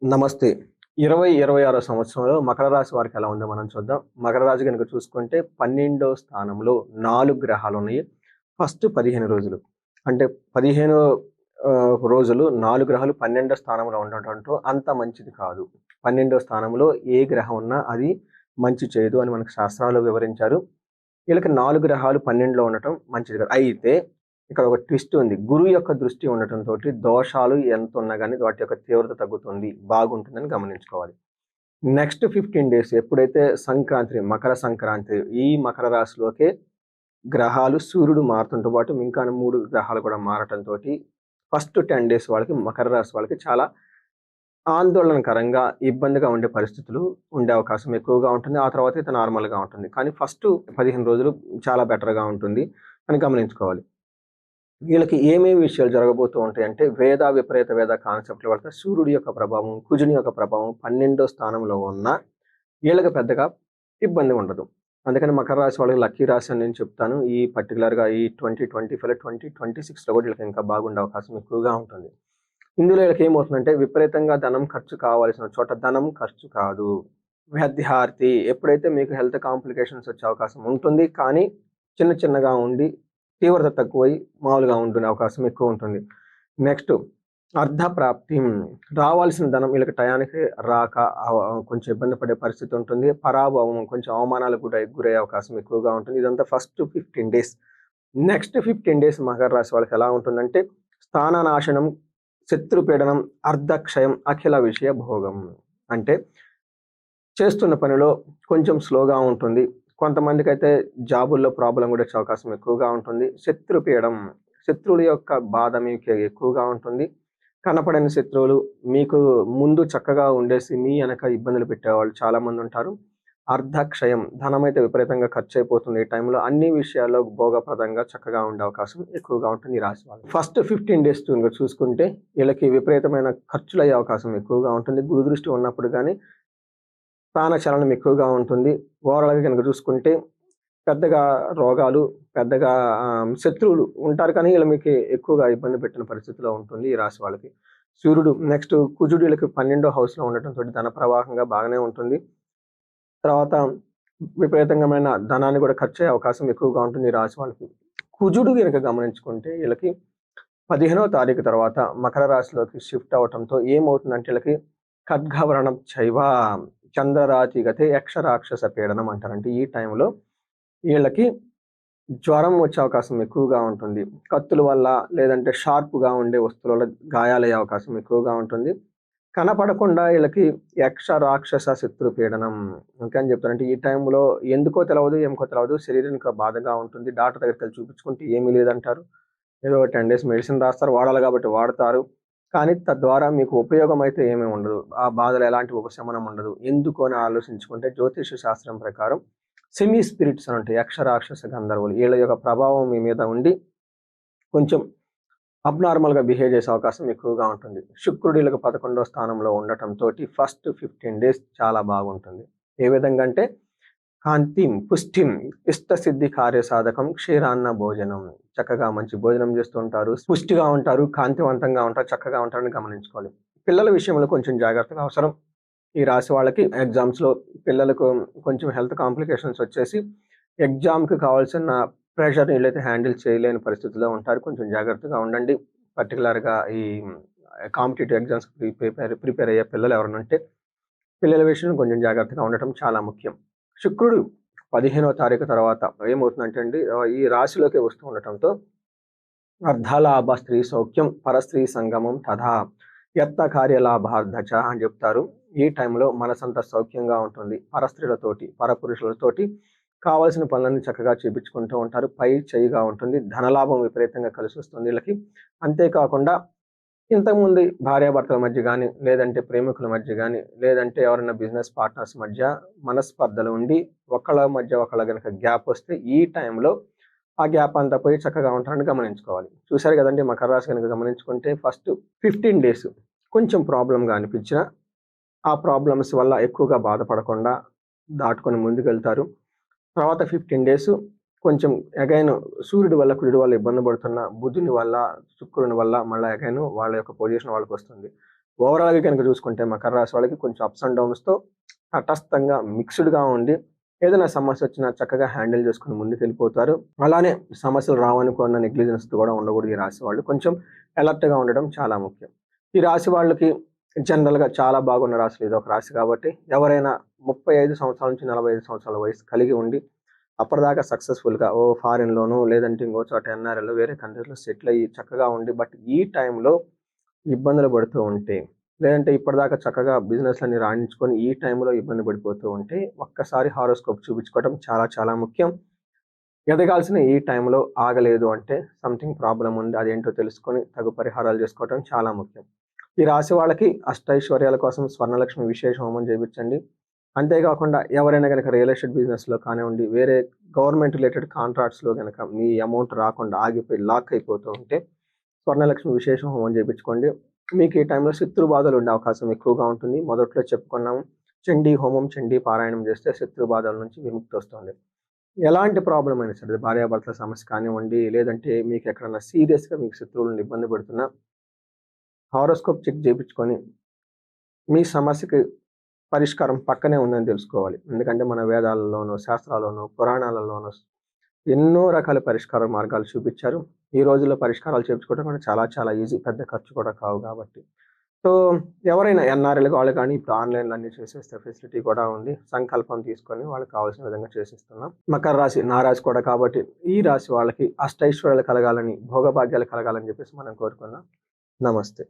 నమస్తే. 2026 సంవత్సరంలో మకర రాశి వారికి ఎలా ఉందో మనం చూద్దాం. మకర రాశి గనుక చూసుకుంటే 12వ స్థానంలో 4 గ్రహాలున్నాయి. ఫస్ట్ 15 రోజులు. అంటే 15 రోజులు 4 గ్రహాలు 12వ స్థానంలో ఉండటంతో అంత మంచిది కాదు. 12వ స్థానంలో ఏ గ్రహం ఉన్నా అది మంచి చేయదు అని మనకు శాస్త్రాలు వివరించారు. వీళ్ళకి 4 గ్రహాలు 12లో ఉండటం మంచిది కాదు. అయితే ఇక్కడ ఒక ట్విస్ట్ ఉంది. గురువు యొక్క దృష్టి ఉండటంతోటి దోషాలు ఎంతున్నా గాని వాటి యొక్క తీవ్రత తగ్గుతుంది. బాగుంటుందని గమనించుకోవాలి. నెక్స్ట్ 15 డేస్ ఎప్పుడైతే సంక్రాంతి, మకర సంక్రాంతి ఈ మకర రాశిలోకే గ్రహాలు సూర్యుడు మారుతుంతో పాటు ఇంకా 3 గ్రహాలు కూడా మారటంతోటి ఫస్ట్ 10 డేస్ వాళ్ళకి మకర రాశి వాళ్ళకి చాలా ఆందోళనకరంగా, ఇబ్బందిగా ఉండే పరిస్థితులు ఉండే అవకాశం ఎక్కువగా ఉంటుంది. ఆ తర్వాత అయితే నార్మల్‌గా ఉంటుంది. కానీ ఫస్ట్ 15 రోజులు చాలా బెటర్‌గా ఉంటుంది అని గమనించుకోవాలి. వీళ్ళకి ఏమేమి విషయాలు జరగబోతూ ఉంటాయంటే విపరీత వేద కాన్సెప్ట్‌ల వల్ల సూర్యుడి యొక్క ప్రభావం, కుజుని యొక్క ప్రభావం 12వ స్థానంలో ఉన్న వీళ్ళకి పెద్దగా ఇబ్బంది ఉండదు. అందుకని మకర రాశి వాళ్ళకి లక్కీ రాశి అని నేను చెప్తాను. ఈ పర్టిక్యులర్‌గా ఈ 2025, 2026లో కూడా వీళ్ళకి ఇంకా బాగుండే అవకాశం ఎక్కువగా ఉంటుంది. ఇందులో వీళ్ళకి ఏమవుతుందంటే విపరీతంగా ధనం ఖర్చు కావాల్సిన చోట ధనం ఖర్చు కాదు. విద్యార్థి ఎప్పుడైతే మీకు హెల్త్ కాంప్లికేషన్స్ వచ్చే అవకాశం ఉంటుంది. కానీ చిన్న చిన్నగా ఉండి తీవ్రత తక్కువై మామూలుగా ఉంటునే అవకాశం ఎక్కువ ఉంటుంది. నెక్స్ట్ అర్ధప్రాప్తి. రావాల్సిన ధనం వీళ్ళకి టయానికి రాక కొంచెం ఇబ్బంది పడే పరిస్థితి ఉంటుంది. పరాభవం కొంచెం అవమానాలకు గురయ్యే అవకాశం ఎక్కువగా ఉంటుంది. ఇదంతా first 15 days. Next 15 days Makar రాశి వాళ్ళకి ఎలా ఉంటుందంటే స్థాననాశనం, శత్రుపీడనం, అర్ధక్షయం, అఖిల విషయ భోగం. అంటే చేస్తున్న పనిలో కొంచెం స్లోగా ఉంటుంది. కొంతమందికైతే జాబుల్లో ప్రాబ్లమ్ కూడా వచ్చే అవకాశం ఎక్కువగా ఉంటుంది. శత్రుపీడం, శత్రువుల యొక్క బాధ మీకు ఎక్కువగా ఉంటుంది. కనపడని శత్రువులు మీకు ముందు చక్కగా ఉండేసి మీ వెనక ఇబ్బందులు పెట్టేవాళ్ళు చాలామంది ఉంటారు. అర్ధక్షయం, ధనమైతే విపరీతంగా ఖర్చు అయిపోతుంది. ఈ టైంలో అన్ని విషయాల్లో భోగప్రదంగా చక్కగా ఉండే అవకాశం ఎక్కువగా ఉంటుంది ఈ రాశి వాళ్ళు. ఫస్ట్ 15 డేస్ చూసుకుంటే వీళ్ళకి విపరీతమైన ఖర్చులు అయ్యే అవకాశం ఎక్కువగా ఉంటుంది. గురు దృష్టి ఉన్నప్పుడు కానీ స్థాన చలనం ఎక్కువగా ఉంటుంది. ఓవరాల్‌గా కనుక చూసుకుంటే పెద్దగా రోగాలు, పెద్దగా శత్రువులు ఉంటారు. కానీ వీళ్ళు మీకు ఎక్కువగా ఇబ్బంది పెట్టిన పరిస్థితిలో ఉంటుంది ఈ రాశి వాళ్ళకి. సూర్యుడు నెక్స్ట్ కుజుడు వీళ్ళకి 12వ హౌస్‌లో ఉండటంతో ధన ప్రవాహంగా బాగానే ఉంటుంది. తర్వాత విపరీతంగమైన ధనాన్ని కూడా ఖర్చయ్యే అవకాశం ఎక్కువగా ఉంటుంది ఈ రాశి వాళ్ళకి. కుజుడు గనుక గమనించుకుంటే వీళ్ళకి 15వ తారీఖు తర్వాత మకర రాశిలోకి షిఫ్ట్ అవ్వటంతో ఏమవుతుందంటే వీళ్ళకి ఖడ్గవరణం చైవ చంద్రరాతిగతే యక్షరాక్షస పీడనం అంటారు. అంటే ఈ టైంలో వీళ్ళకి జ్వరం వచ్చే అవకాశం ఎక్కువగా ఉంటుంది. కత్తుల వల్ల లేదంటే షార్ప్‌గా ఉండే వస్తువుల వల్ల గాయాలయ్యే అవకాశం ఎక్కువగా ఉంటుంది. కనపడకుండా వీళ్ళకి యక్ష రాక్షస శత్రు పీడనం ఇంకని చెప్తారు. అంటే ఈ టైంలో ఎందుకో తెలవదు, ఏమికో తెలవదు. శరీరానికి బాధగా ఉంటుంది. డాక్టర్ దగ్గరికెళ్ళి చూపించుకుంటే ఏమీ లేదంటారు. ఏదో 10 డేస్ మెడిసిన్ రాస్తారు. వాడాలి కాబట్టి వాడతారు. కానీ తద్వారా మీకు ఉపయోగం అయితే ఏమీ ఉండదు. ఆ బాధలో ఎలాంటి ఉపశమనం ఉండదు. ఎందుకు అని ఆలోచించుకుంటే జ్యోతిష శాస్త్రం ప్రకారం సెమీ స్పిరిట్స్ అని ఉంటాయి. యక్ష రాక్షస గంధర్వులు వీళ్ళ యొక్క ప్రభావం మీ మీద ఉండి కొంచెం అబ్నార్మల్‌గా బిహేవ్ చేసే అవకాశం ఎక్కువగా ఉంటుంది. శుక్రుడు వీళ్ళకి 11వ స్థానంలో ఉండటంతోటి ఫస్ట్ 15 డేస్ చాలా బాగుంటుంది. ఏ విధంగా అంటే కాంతిం, పుష్టిం, ఇష్టసిద్ధి కార్యసాధకం, క్షీరాన్న భోజనం. చక్కగా మంచి భోజనం చేస్తూ ఉంటారు. పుష్టిగా ఉంటారు, కాంతివంతంగా ఉంటారు, చక్కగా ఉంటారని గమనించుకోవాలి. పిల్లల విషయంలో కొంచెం జాగ్రత్తగా అవసరం. ఈ రాశి వాళ్ళకి ఎగ్జామ్స్‌లో పిల్లలకు కొంచెం హెల్త్ కాంప్లికేషన్స్ వచ్చేసి ఎగ్జామ్‌కి కావాల్సిన ప్రెషర్‌ని వీళ్ళైతే హ్యాండిల్ చేయలేని పరిస్థితిలో ఉంటారు. కొంచెం జాగ్రత్తగా ఉండండి. పర్టిక్యులర్‌గా ఈ కాంపిటీటివ్ ఎగ్జామ్స్‌కి ప్రిపేర్ అయ్యే పిల్లలు ఎవరైనా ఉంటే పిల్లల విషయంలో కొంచెం జాగ్రత్తగా ఉండటం చాలా ముఖ్యం. శుక్రుడు 15వ తారీఖు తర్వాత ఏమవుతుందంటే అండి ఈ రాశిలోకి వస్తూ ఉండటంతో అర్ధలాభ స్త్రీ సౌఖ్యం, పరస్త్రీ సంగమం తథా యత్న కార్యలాభార్ధచ అని చెప్తారు. ఈ టైంలో మనసంతా సౌఖ్యంగా ఉంటుంది. పరస్త్రీలతోటి, పరపురుషులతోటి కావాల్సిన పనులన్నీ చక్కగా చేపించుకుంటూ ఉంటారు. పై చేయిగా ఉంటుంది. ధనలాభం విపరీతంగా కలిసి వస్తుంది వీళ్ళకి. అంతేకాకుండా ఇంతకుముందు భార్యాభర్తల మధ్య గానీ, లేదంటే ప్రేమికుల మధ్య గానీ, లేదంటే ఎవరైనా బిజినెస్ పార్ట్నర్స్ మధ్య మనస్పర్ధలు ఉండి ఒకళ్ళ మధ్య ఒకళ్ళ గనక గ్యాప్ వస్తే ఈ టైంలో ఆ గ్యాప్ అంతా పోయి చక్కగా ఉంటారని గమనించుకోవాలి. చూశారు కదండీ మకర రాశి గనుక గమనించుకుంటే ఫస్ట్ 15 డేస్ కొంచెం ప్రాబ్లమ్‌గా అనిపించినా, ఆ ప్రాబ్లమ్స్ వల్ల ఎక్కువగా బాధపడకుండా దాటుకొని ముందుకెళ్తారు. తర్వాత 15 డేస్ కొంచెం అగైన్ సూర్యుడి వల్ల, కుజుడి వల్ల ఇబ్బంది పడుతున్న బుధుని వల్ల, శుక్రుని వల్ల మళ్ళా అగైన్ వాళ్ళ యొక్క పొజిషన్ వాళ్ళకొస్తుంది. ఓవరాల్గా కనుక చూసుకుంటే మకర రాశి వాళ్ళకి కొంచెం అప్స్ అండ్ డౌన్స్తో తటస్థంగా మిక్స్డ్గా ఉండి ఏదైనా సమస్య వచ్చినా చక్కగా హ్యాండిల్ చేసుకుని ముందుకు వెళ్ళిపోతారు. అలానే సమస్యలు రావనుకున్న నెగ్లిజెన్స్తో కూడా ఉండకూడదు. ఈ రాశి వాళ్ళు కొంచెం అలర్ట్గా ఉండడం చాలా ముఖ్యం. ఈ రాశి వాళ్ళకి జనరల్గా చాలా బాగున్న రాశులు ఇది ఒక రాశి కాబట్టి ఎవరైనా 35 సంవత్సరాల నుంచి 45 సంవత్సరాల వయసు కలిగి ఉండి అప్పటిదాకా సక్సెస్ఫుల్గా ఫారిన్‌లోనో లేదంటే ఇంకో చోట ఎన్ఆర్‌ఐలో వేరే కంట్రీస్‌లో సెటిల్ అయ్యి చక్కగా ఉండి బట్ ఈ టైంలో ఇబ్బందులు పడుతూ ఉంటే, లేదంటే ఇప్పటిదాకా చక్కగా బిజినెస్‌లన్నీ రాణించుకొని ఈ టైంలో ఇబ్బంది పడిపోతూ ఉంటే ఒక్కసారి హారోస్కోప్ చూపించుకోవడం చాలా చాలా ముఖ్యం. ఎదగాల్సిన ఈ టైంలో ఆగలేదు అంటే సంథింగ్ ప్రాబ్లమ్ ఉంది. అదేంటో తెలుసుకొని తగు పరిహారాలు చేసుకోవడం చాలా ముఖ్యం. ఈ రాశి వాళ్ళకి అష్టైశ్వర్యాల కోసం స్వర్ణలక్ష్మి విశేష హోమం చేపించండి. అంతేకాకుండా ఎవరైనా గనక రియల్ ఎస్టేట్ బిజినెస్‌లో కానివ్వండి, వేరే గవర్నమెంట్ రిలేటెడ్ కాంట్రాక్ట్స్‌లో గనక మీ అమౌంట్ రాకుండా ఆగిపోయి లాక్ అయిపోతూ ఉంటే స్వర్ణలక్ష్మి విశేష హోమం చేపించుకోండి. మీకు ఈ టైంలో శత్రు బాధలు ఉండే అవకాశం ఎక్కువగా ఉంటుంది. మొదట్లో చెప్పుకున్నాము. చండీ హోమం, చండీ పారాయణం చేస్తే శత్రు బాధల నుంచి విముక్తి వస్తుంది. ఎలాంటి ప్రాబ్లమ్ అయినా సరే భార్యాభర్తల సమస్య కానివ్వండి, లేదంటే మీకు ఎక్కడన్నా సీరియస్‌గా మీకు శత్రువులను ఇబ్బంది పెడుతున్నా హారోస్కోప్ చెక్ చేపించుకొని మీ సమస్యకి పరిష్కారం పక్కనే ఉందని తెలుసుకోవాలి. ఎందుకంటే మన వేదాలలోనూ, శాస్త్రాల్లోనూ, పురాణాలలోనూ ఎన్నో రకాల పరిష్కార మార్గాలు చూపించారు. ఈ రోజుల్లో పరిష్కారాలు చేపించుకోవడం కూడా చాలా చాలా ఈజీ. పెద్ద ఖర్చు కూడా కావు కాబట్టి. సో, ఎవరైనా ఎన్ఆర్ఐలు వాళ్ళు కానీ ఇప్పుడు ఆన్‌లైన్‌లో అన్నీ చేసేస్తే ఫెసిలిటీ కూడా ఉంది. సంకల్పం తీసుకొని వాళ్ళకి కావాల్సిన విధంగా చేసిస్తున్నాం. మకర రాశి నా రాశి కూడా కాబట్టి ఈ రాశి వాళ్ళకి అష్టైశ్వర్యాలు కలగాలని, భోగభాగ్యాలు కలగాలని చెప్పేసి మనం కోరుకుందాం. నమస్తే.